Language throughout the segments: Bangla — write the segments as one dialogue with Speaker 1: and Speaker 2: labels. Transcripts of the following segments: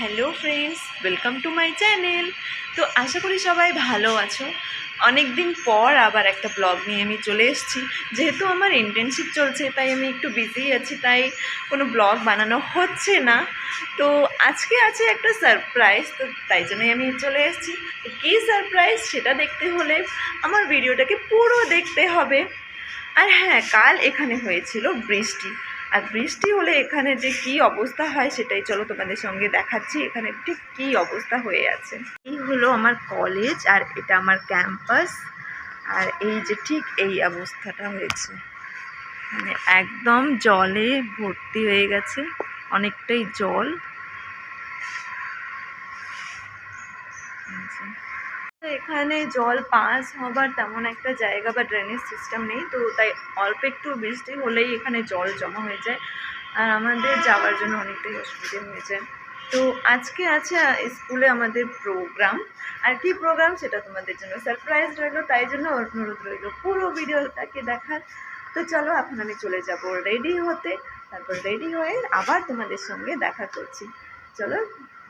Speaker 1: Hello friends, welcome to my channel. তো আশা করি সবাই ভালো আছো। অনেক দিন পর আবার একটা ব্লগ নিয়ে আমি চলে এসেছি। যেহেতু আমার ইন্টার্নশিপ চলছে তাই আমি একটু বিজি আছি, তাই কোনো ব্লগ বানানো হচ্ছে না। তো আজকে আছে একটা সারপ্রাইজ, তো তাই জন্যই আমি চলে এসেছি। তো কী সারপ্রাইজ সেটা দেখতে হলে আমার ভিডিওটাকে পুরো দেখতে হবে। আর হ্যাঁ, কাল এখানে হয়েছিল বৃষ্টি, আর বৃষ্টি হলে এখানে যে কি অবস্থা হয় সেটাই চলো তোমাদের সঙ্গে দেখাচ্ছি। এখানে ঠিক কি অবস্থা হয়ে আছে। এই হলো আমার কলেজ, আর এটা আমার ক্যাম্পাস। আর এই যে ঠিক এই অবস্থাটা হয়েছে, মানে একদম জলে ভর্তি হয়ে গেছে, অনেকটাই জল। এখানে জল পাস হবার তেমন একটা জায়গা বা ড্রেনেজ সিস্টেম নেই, তো তাই অল্প একটু বৃষ্টি হলেই এখানে জল জমা হয়ে যায়, আর আমাদের যাওয়ার জন্য অনেকটাই অসুবিধে হয়ে যায়। তো আজকে আছে স্কুলে আমাদের প্রোগ্রাম, আর কি প্রোগ্রাম সেটা তোমাদের জন্য সারপ্রাইজ রইলো, তাই জন্য অনুরোধ রইলো পুরো ভিডিওটাকে দেখার। তো চলো এখন আমি চলে যাব রেডি হতে, তারপর রেডি হয়ে আবার তোমাদের সঙ্গে দেখা করছি। চলো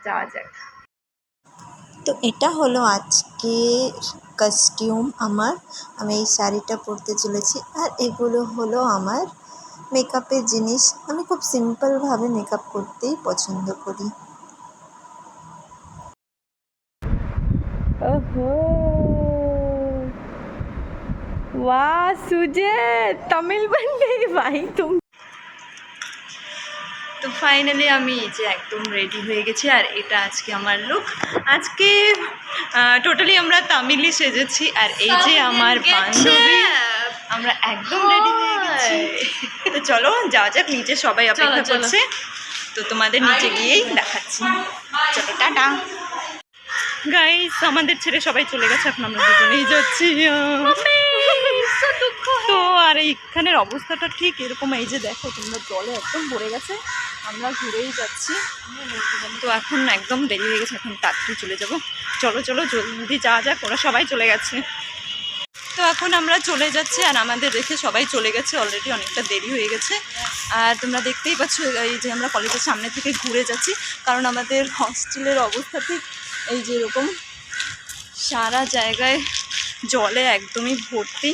Speaker 1: যাওয়া যাক।
Speaker 2: তো এটা হলো আজকের কস্টিউম আমার। আমি এই শাড়িটা পরতে চলেছি, আর এগুলো হলো আমার মেকআপের জিনিস। আমি খুব সিম্পলভাবে মেকআপ করতেই পছন্দ করি।
Speaker 1: ओहो वाह सुजे, तमिल बन गई भाई तुम। তো ফাইনালি আমি এই যে একদম রেডি হয়ে গেছি, আর এটা আজকে আমার লুক। আজকে টোটালি আমরা তামিলই সেজেছি, আর এই যে আমার বান্ধবী, আমরা একদম রেডি হয়ে গেছি। তো চলো যাওয়া যাক, নিচে সবাই অপেক্ষা করছে, তো তোমাদের নিচে গিয়েই দেখাচ্ছি। চলো টাটা। গাইস, আমাদের ছেড়ে সবাই চলে গেছে, এখন আমরা দুজনেই যাচ্ছি। তো আর এইখানের অবস্থাটা ঠিক এরকম, এই যে দেখো তোমরা, জলে একদম ভরে গেছে, আমরা ঘুরেই যাচ্ছি। তো এখন একদম দেরি হয়ে গেছে, এখন তাড়াতাড়ি চলে যাব। চলো চলো জলদি যাওয়া যাক, ওরা সবাই চলে গেছে। তো এখন আমরা চলে যাচ্ছি, আর আমাদের রেখে সবাই চলে গেছে অলরেডি, অনেকটা দেরি হয়ে গেছে। আর তোমরা দেখতেই পাচ্ছ এই যে আমরা কলেজের সামনে থেকে ঘুরে যাচ্ছি, কারণ আমাদের হস্টেলের অবস্থা ঠিক এই যে এরকম, সারা জায়গায় জলে একদমই ভর্তি।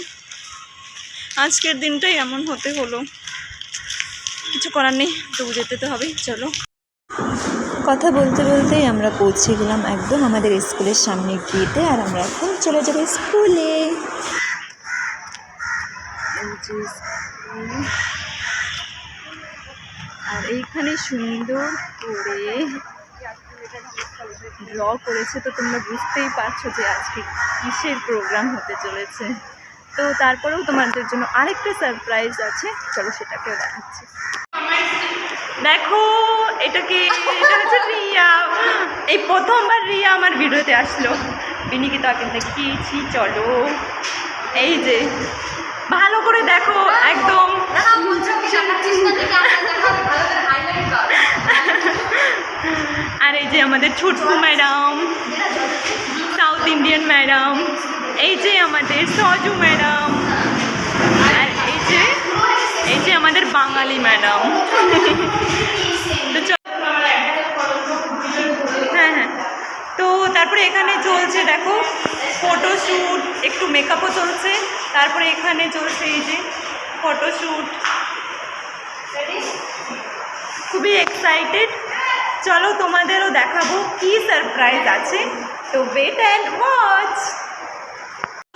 Speaker 1: আজকের দিনটাই এমন হতে হলো, কিছু করার নেই, তবু যেতে তো হবেই। চলো।
Speaker 2: কথা বলতে বলতেই আমরা পৌঁছে গেলাম একদম আমাদের স্কুলের সামনে গেটে, আর আমরা এখন চলে যাবো স্কুলে।
Speaker 1: আর এইখানে সুন্দর করে ড্র করেছে, তো তোমরা বুঝতেই পারছো যে আজকে কিসের প্রোগ্রাম হতে চলেছে। তো তারপরেও তোমাদের জন্য আরেকটা সারপ্রাইজ আছে, চলো সেটাকেও দেখাচ্ছি। দেখো এটা কি, এটা হচ্ছে রিয়া। এই প্রথমবার রিয়া আমার ভিডিওতে আসলো, বিনিকে তো আগে দেখিয়েছি। চলো এই যে ভালো করে দেখো একদম। আর এই যে আমাদের ছুটকু ম্যাডাম, সাউথ ইন্ডিয়ান ম্যাডাম, এই যে আমাদের সজু ম্যাডাম, আর এই যে আমাদের বাঙালি ম্যাডাম। হ্যাঁ হ্যাঁ, তো তারপরে এখানে চলছে দেখো ফটোশ্যুট, একটু মেকআপও চলছে, তারপরে এখানে চলছে এই যে ফটোশ্যুট। খুবই এক্সাইটেড, চলো তোমাদেরও দেখাবো কি সারপ্রাইজ আছে, তো ওয়েট অ্যান্ড ওয়াচ।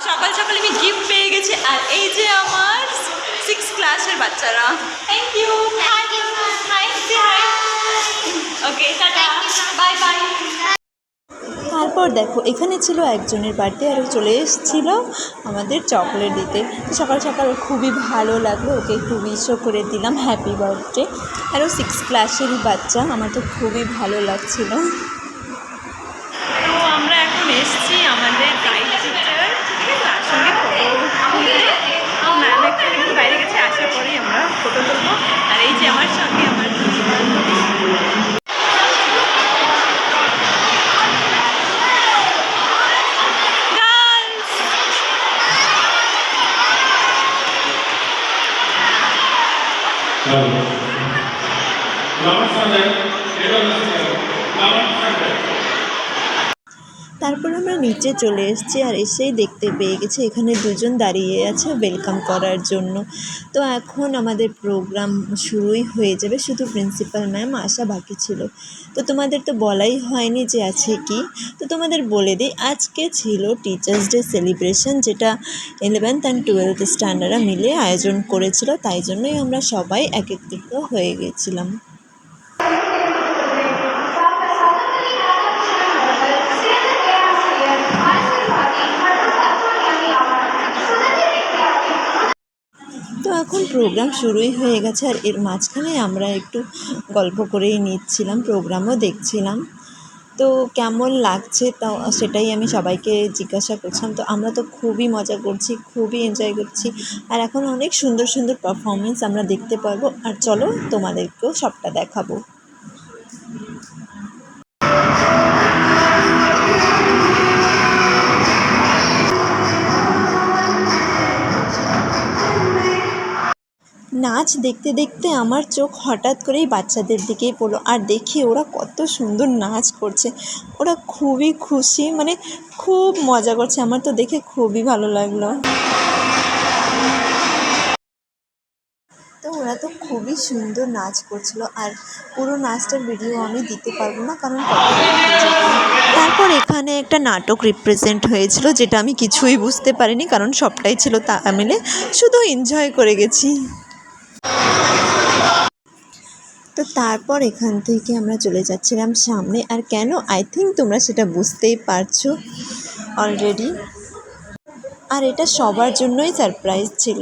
Speaker 1: সকাল সকাল আমি গিফট পেয়ে গেছি, আর এই যে আমার 6 ক্লাসের বাচ্চারা। Thank you. Hi hi hi. Okay tata, bye bye.
Speaker 2: তারপর দেখো এখানে ছিল একজনের বার্থডে, আরও চলে এসেছিল আমাদের চকলেট দিতে। সকাল সকাল খুবই ভালো লাগলো, ওকে একটু উইশও করে দিলাম হ্যাপি বার্থডে। আরও 6 ক্লাসেরই বাচ্চা, আমার তো খুবই ভালো লাগছিল।
Speaker 1: তো আমরা এখন এসেছি আমাদের গাইড টিচার, তার সঙ্গে ফটো তুলতে। তো ম্যাম একটু বাইরে গেছে, আসার পরেই আমরা ফটো তুলবো। আর এই যে আমার সঙ্গে আমার
Speaker 3: Namaste.
Speaker 2: তারপর আমরা নিচে চলে এসেছি আর এসেই দেখতে পেয়ে গেছি এখানে দুজন দাঁড়িয়ে আছে ওয়েলকাম করার জন্য। তো এখন আমাদের প্রোগ্রাম শুরুই হয়ে যাবে, শুধু প্রিন্সিপাল ম্যাম আসা বাকি ছিল। তো তোমাদের তো বলাই হয়নি যে আছে কি, তো তোমাদের বলে দিই আজকে ছিল টিচার্স ডে সেলিব্রেশন, যেটা 11th অ্যান্ড 12th স্ট্যান্ডার্ডরা মিলে আয়োজন করেছিল, তাই জন্যই আমরা সবাই একত্রিত হয়ে গেছিলাম। তো এখন প্রোগ্রাম শুরুই হয়ে গেছে আর এর মাঝখানে আমরা একটু গল্প করেই নিচ্ছিলাম, প্রোগ্রামও দেখছিলাম। তো কেমন লাগছে তাও সেটাই আমি সবাইকে জিজ্ঞাসা করছিলাম। তো আমরা তো খুবই মজা করছি, খুবই এনজয় করছি, আর এখন অনেক সুন্দর সুন্দর পারফরমেন্স আমরা দেখতে পারবো। আর চলো তোমাদেরকেও সবটা দেখাবো। নাচ দেখতে দেখতে আমার চোখ হঠাৎ করেই বাচ্চাদের দিকেই পড়লো, আর দেখি ওরা কত সুন্দর নাচ করছে। ওরা খুবই খুশি, মানে খুব মজা করছে, আমার তো দেখে খুবই ভালো লাগলো। তো ওরা তো খুবই সুন্দর নাচ করছিল, আর পুরো নাচটার ভিডিও আমি দিতে পারবো না কারণ তারপর এখানে একটা নাটক রিপ্রেজেন্ট হয়েছিল, যেটা আমি কিছুই বুঝতে পারিনি কারণ সবটাই ছিল তামিলে, শুধু এনজয় করে গেছি। তো তারপর এখান থেকে আমরা চলে যাচ্ছিলাম সামনে, আর কেন আই থিঙ্ক তোমরা সেটা বুঝতেই পারছো অলরেডি। আর এটা সবার জন্যই সারপ্রাইজ ছিল।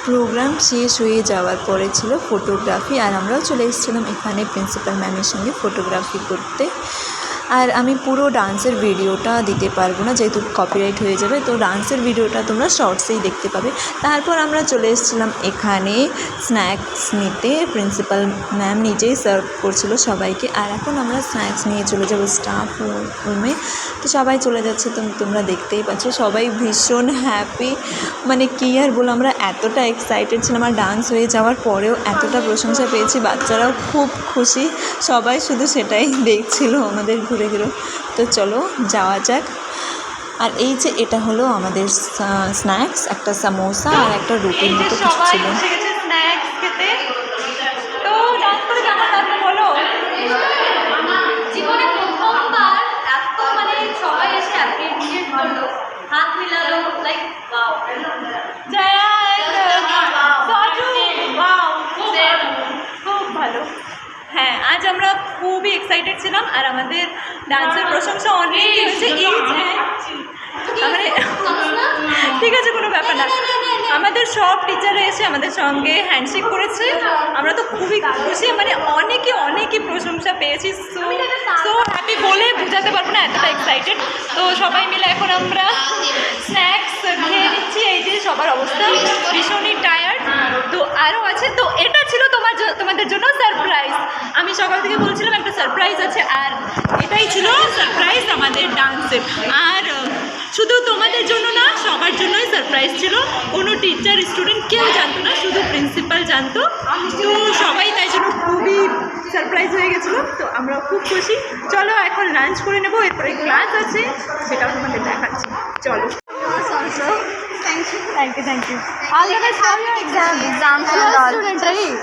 Speaker 2: প্রোগ্রাম শেষ হয়ে যাওয়ার পরে ছিল ফটোগ্রাফি, আর আমরাও চলে এসেছিলাম এখানে প্রিন্সিপাল ম্যামের সঙ্গে ফটোগ্রাফি করতে। আর আমি পুরো ডান্সের ভিডিওটা দিতে পারবো না যেহেতু কপিরাইট হয়ে যাবে, তো ডান্সের ভিডিওটা তোমরা শর্টসেই দেখতে পাবে। তারপর আমরা চলে এসেছিলাম এখানে স্ন্যাক্স নিতে, প্রিন্সিপাল ম্যাম নিজেই সার্ভ করছিল সবাইকে। আর এখন আমরা স্ন্যাক্স নিয়ে চলে যাবো স্টাফ রুমে। তো সবাই চলে যাচ্ছে, তো তোমরা দেখতেই পাচ্ছ সবাই ভীষণ হ্যাপি, মানে কী আর বলো, আমরা এতটা এক্সাইটেড ছিলাম। আর ডান্স হয়ে যাওয়ার পরেও এতটা প্রশংসা পেয়েছি, বাচ্চারাও খুব খুশি, সবাই শুধু সেটাই দেখছিল আমাদের ঘুরে ঘুরে। তো চলো যাওয়া যাক। আর এই যে এটা হলো আমাদের স্ন্যাক্স, একটা সামোসা আর একটা রুটির মতো কিছু ছিল।
Speaker 1: স্ন্যাক্স খেতে। তো ডান্স করে কেমন লাগলো বলো?
Speaker 3: জীবনে প্রথমবার এত মানে সবাই এসে অ্যাপ্রিশিয়েট করলো, হাত মিলালো, like wow.
Speaker 1: Joya Saju, wow, খুব ভালো। হ্যাঁ, আজ আমরা খুবই এক্সাইটেড ছিলাম, আর আমাদের ডান্সের প্রশংসা অনেক হয়েছে। এই যে মানে ঠিক আছে, কোনো ব্যাপার না। আমাদের সব টিচাররা এসে আমাদের সঙ্গে হ্যান্ডশেক করেছে, আমরা তো খুবই খুশি, মানে অনেকই প্রশংসা পেয়েছি। সো হ্যাপি বলে বোঝাতে পারবো না, এতটা এক্সাইটেড। তো সবাই মিলে এখন আমরা স্ন্যাক্স খেয়ে নিচ্ছি। এই যে সবার অবস্থা ভীষণই টায়ার্ড। তো আরও আছে, তো এটা ছিল তোমাদের জন্য সারপ্রাইজ। আমি সকাল থেকে বলছিলাম একটা সারপ্রাইজ আছে, আর এটাই ছিল সারপ্রাইজ আমাদের ডান্সের। আর শুধু তোমাদের জন্য না, সবার জন্যই সারপ্রাইজ ছিল। কোনো টিচার স্টুডেন্ট কেউ জানতো না, শুধু প্রিন্সিপাল জানতো। তো সবাই তাই জন্য খুবই সারপ্রাইজ হয়ে গেছিলো। তো আমরাও খুব খুশি। চলো এখন লাঞ্চ করে নেবো, এরপরে ক্লাস আছে, সেটাও তোমাদের দেখাচ্ছি। চলো। Thank you.
Speaker 3: All the best for your exams and all. Student, right?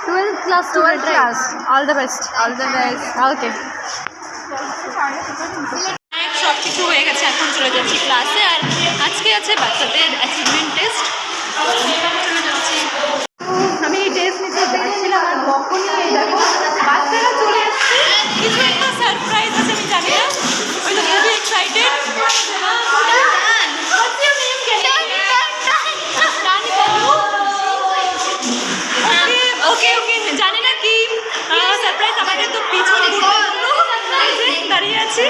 Speaker 3: 12th class student, right? All the best. Okay.
Speaker 1: সব কিছু হয়ে গেছে, এখন চলে যাচ্ছি ক্লাসে। আর আজকে আছে বাচ্চাদের অ্যাচিভমেন্ট টেস্ট। আমি এই টেস্ট নিতে যাচ্ছিলাম, আর কখনই দেখো বাচ্চারা চলে এসছে, কিছু একটা সারপ্রাইজ আছে, আমি জানি না। ওই জন্য খুবই এক্সাইটেড। ওকে জানি না কি সারপ্রাইজ, আমাদের তো পিছনে দাঁড়িয়ে আছি।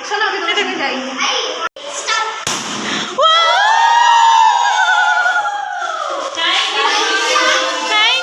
Speaker 1: চলো আমি দেখে যাই। থ্যাংক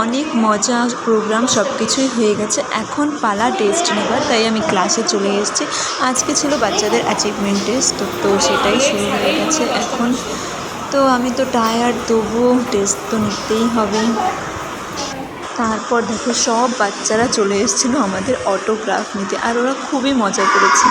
Speaker 2: অনেক মজা প্রোগ্রাম সব কিছুই হয়ে গেছে। এখন পালা টেস্ট নেবার, তাই আমি ক্লাসে চলে এসেছি। আজকে ছিল বাচ্চাদের অ্যাচিভমেন্ট টেস্ট, তো সেটাই শুরু হয়ে গেছে এখন। তো আমি তো টায়ার্ড, তবুও টেস্ট তো নিতেই হবে। তারপর দেখো সব বাচ্চারা চলে এসেছিলো আমাদের অটোগ্রাফ নিতে, আর ওরা খুবই মজা করেছে।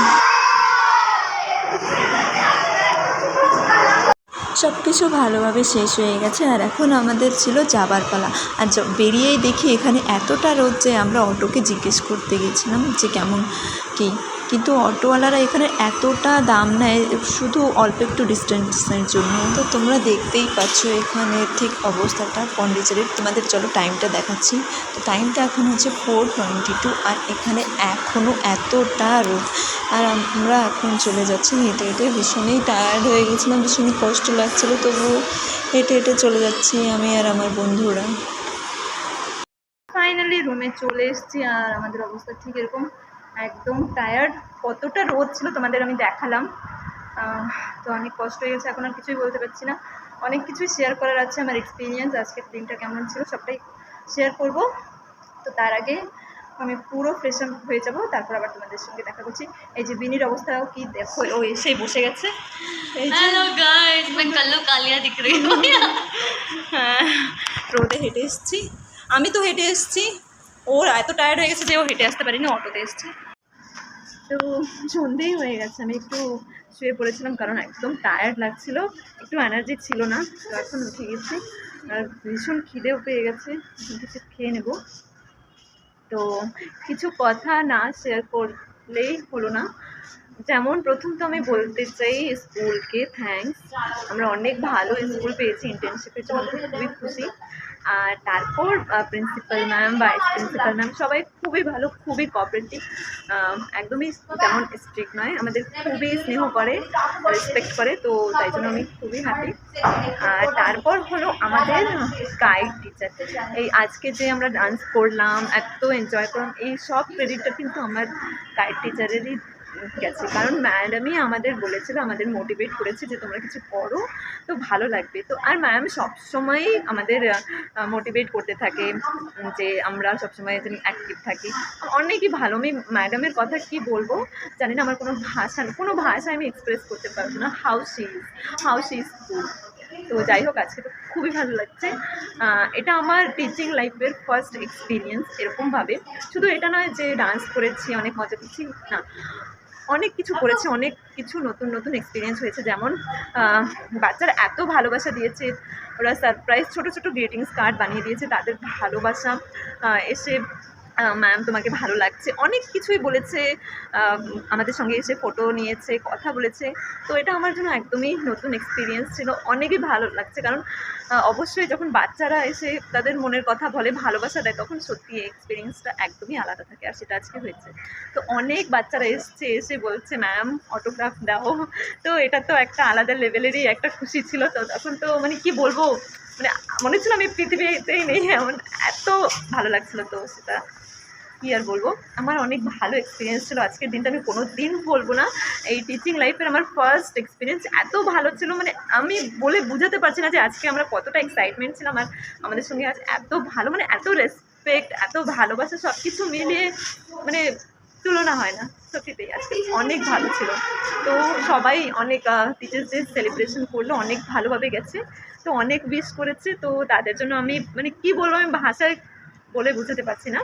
Speaker 2: সব কিছু ভালোভাবে শেষ হয়ে গেছে, আর এখন আমাদের ছিল যাবার পালা। আর বেরিয়েই দেখি এখানে এতটা রোদ যে আমরা অটোকে জিজ্ঞেস করতে গেছিলাম যে কেমন কী, কিন্তু অটোওয়ালারা এখানে এতটা দাম নেয় শুধু অল্প একটু ডিস্টেন্সের জন্য। তো তোমরা দেখতেই পাচ্ছ এখানে ঠিক অবস্থাটা পন্ডিচেরির। তোমাদের চলো টাইমটা দেখাচ্ছি। তো টাইমটা এখন হচ্ছে 4:22, আর এখানে এখনও এতটা রোদ। আর আমরা এখন চলে যাচ্ছি হেঁটে হেঁটে। ভীষণই টায়ার্ড হয়ে গেছিলাম, ভীষণই কষ্ট লাগছিলো, তবু হেঁটে হেঁটে চলে যাচ্ছি আমি আর আমার বন্ধুরা।
Speaker 1: ফাইনালি রুমে চলে এসেছি, আর আমাদের অবস্থা ঠিক এরকম, একদম টায়ার্ড। কতটা রোদ ছিল তোমাদের আমি দেখালাম। তো অনেক কষ্ট হয়ে গেছে, এখন আর কিছুই বলতে পারছি না। অনেক কিছুই শেয়ার করার আছে, আমার এক্সপিরিয়েন্স আজকের দিনটা কেমন ছিল সবটাই শেয়ার করব। তো তার আগে আমি পুরো ফ্রেশ আপ হয়ে যাব, তারপর আবার তোমাদের সঙ্গে দেখা করছি। এই যে বিনির অবস্থাও কি দেখো, ও এসেই বসে গেছে।
Speaker 3: हेलो गाइस, मैं कल्लू कालिया दिख रही हूँ।
Speaker 1: হ্যাঁ, রোদে হেঁটে এসেছি, আমি তো হেঁটে এসেছি। ওর এত টায়ার্ড হয়ে গেছে যে ও হেঁটে আসতে পারিনি, অটোতে এসেছি। তো সন্ধেই হয়ে গেছে, আমি একটু শুয়ে পড়েছিলাম কারণ একদম টায়ার্ড লাগছিল, একটু এনার্জি ছিল না। তো এখন উঠে গেছি, আর ভীষণ খিদেও পেয়ে গেছে, কিছু খেয়ে নেব। তো কিছু কথা না শেয়ার করলেই হলো না। যেমন প্রথম তো আমি বলতে চাই স্কুলকে থ্যাঙ্কস। আমরা অনেক ভালো স্কুল পেয়েছি, ইন্টার্নশিপের জন্য খুবই খুশি। আর তারপর principal ma'am, vice principal ma'am সবাই খুবই ভালো, খুবই কোঅপারেটিভ। একদমই তেমন স্ট্রিক্ট নয়, আমাদের খুবই স্নেহ করে, রেসপেক্ট করে। তো তাই জন্য আমি খুবই হ্যাপি। আর তারপর হলো আমাদের গাইড টিচার। এই আজকে যে আমরা ডান্স করলাম, এত এনজয় করলাম, এই সব ক্রেডিটটা কিন্তু আমার গাইড টিচারেরই গেছে। কারণ ম্যাডামই আমাদের বলেছিল, আমাদের মোটিভেট করেছে যে তোমরা কিছু করো তো ভালো লাগবে। তো আর ম্যাম সবসময়ই আমাদের মোটিভেট করতে থাকে যে আমরা সবসময় যেন অ্যাক্টিভ থাকি। অনেকই ভালো, আমি ম্যাডামের কথা কি বলবো জানি না, আমার কোনো ভাষায় আমি এক্সপ্রেস করতে পারবো না হাউ শি ইজ কুল। তো যাই হোক, আজকে তো খুবই ভালো লাগছে। এটা আমার টিচিং লাইফের ফার্স্ট এক্সপিরিয়েন্স এরকমভাবে। শুধু এটা নয় যে ডান্স করেছি, অনেক মজা করছি, না, অনেক কিছু করেছি, অনেক কিছু নতুন নতুন এক্সপিরিয়েন্স হয়েছে। যেমন বাচ্চারা এত ভালোবাসা দিয়েছে, ওরা সারপ্রাইজ ছোটো ছোটো গ্রিটিংস কার্ড বানিয়ে দিয়েছে, তাদের ভালোবাসা এসে ম্যাম তোমাকে ভালো লাগছে, অনেক কিছুই বলেছে। আমাদের সঙ্গে এসে ফটো নিয়েছে, কথা বলেছে। তো এটা আমার জন্য একদমই নতুন এক্সপিরিয়েন্স ছিল, অনেকই ভালো লাগছে। কারণ অবশ্যই যখন বাচ্চারা এসে তাদের মনের কথা বলে, ভালোবাসা দেয়, তখন সত্যি এই এক্সপিরিয়েন্সটা একদমই আলাদা থাকে, আর সেটা আজকে হয়েছে। তো অনেক বাচ্চারা এসে বলছে ম্যাম অটোগ্রাফ দাও। তো এটা তো একটা আলাদা লেভেলেরই একটা খুশি ছিল। তো তখন তো মানে কি বলবো, মানে মনে হচ্ছিল আমি পৃথিবীতেই নেই, এমন এত ভালো লাগছিলো। তো সেটা কী আর বলবো, আমার অনেক ভালো এক্সপিরিয়েন্স ছিল আজকের দিনটা, আমি কোনো দিন বলবো না। এই টিচিং লাইফের আমার ফার্স্ট এক্সপিরিয়েন্স এত ভালো ছিল, মানে আমি বলে বোঝাতে পারছি না যে আজকে আমরা কতটা এক্সাইটমেন্ট ছিলাম। আর আমাদের সঙ্গে আজ এত ভালো, মানে এত রেসপেক্ট, এত ভালোবাসা, সব কিছু মিলিয়ে মানে তুলনা হয় না। সত্যিতেই আজকে অনেক ভালো ছিল। তো সবাই অনেক টিচার্স ডে সেলিব্রেশন করলো, অনেক ভালোভাবে গেছে। তো অনেক উইশ করেছে, তো তাদের জন্য আমি মানে কী বলবো, আমি ভাষায় বলে বোঝাতে পারছি না।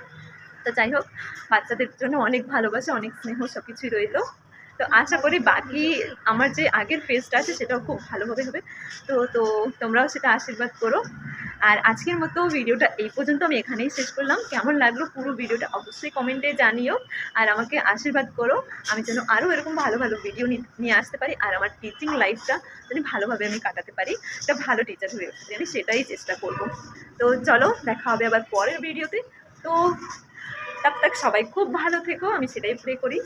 Speaker 1: তো যাই হোক, বাচ্চাদের জন্য অনেক ভালোবাসা, অনেক স্নেহ সব কিছুই রইল। তো আশা করি বাকি আমার যে আগের ফেজটা আছে সেটাও খুব ভালোভাবে হবে। তো তোমরাও সেটা আশীর্বাদ করো। আর আজকের মতো ভিডিওটা এই পর্যন্ত আমি এখানেই শেষ করলাম। কেমন লাগলো পুরো ভিডিওটা অবশ্যই কমেন্টে জানিও, আর আমাকে আশীর্বাদ করো আমি যেন আরও এরকম ভালো ভালো ভিডিও নিয়ে আসতে পারি, আর আমার টিচিং লাইফটা যেন ভালোভাবে আমি কাটাতে পারি, একটা ভালো টিচার হয়ে উঠতে আমি সেটাই চেষ্টা করব। তো চলো, দেখা হবে আবার পরের ভিডিওতে। তো তব তক সবাই খুব ভালো থেকো, আমি সেটাই প্রে করি।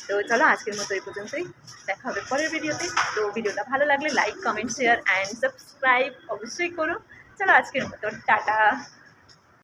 Speaker 1: তো চলো, আজকের মতো এই পর্যন্তই, দেখা হবে পরের ভিডিওতে। তো ভিডিওটা ভালো লাগলে like, comment, share and subscribe অবশ্যই করো। চলো, আজকের মতো টাটা।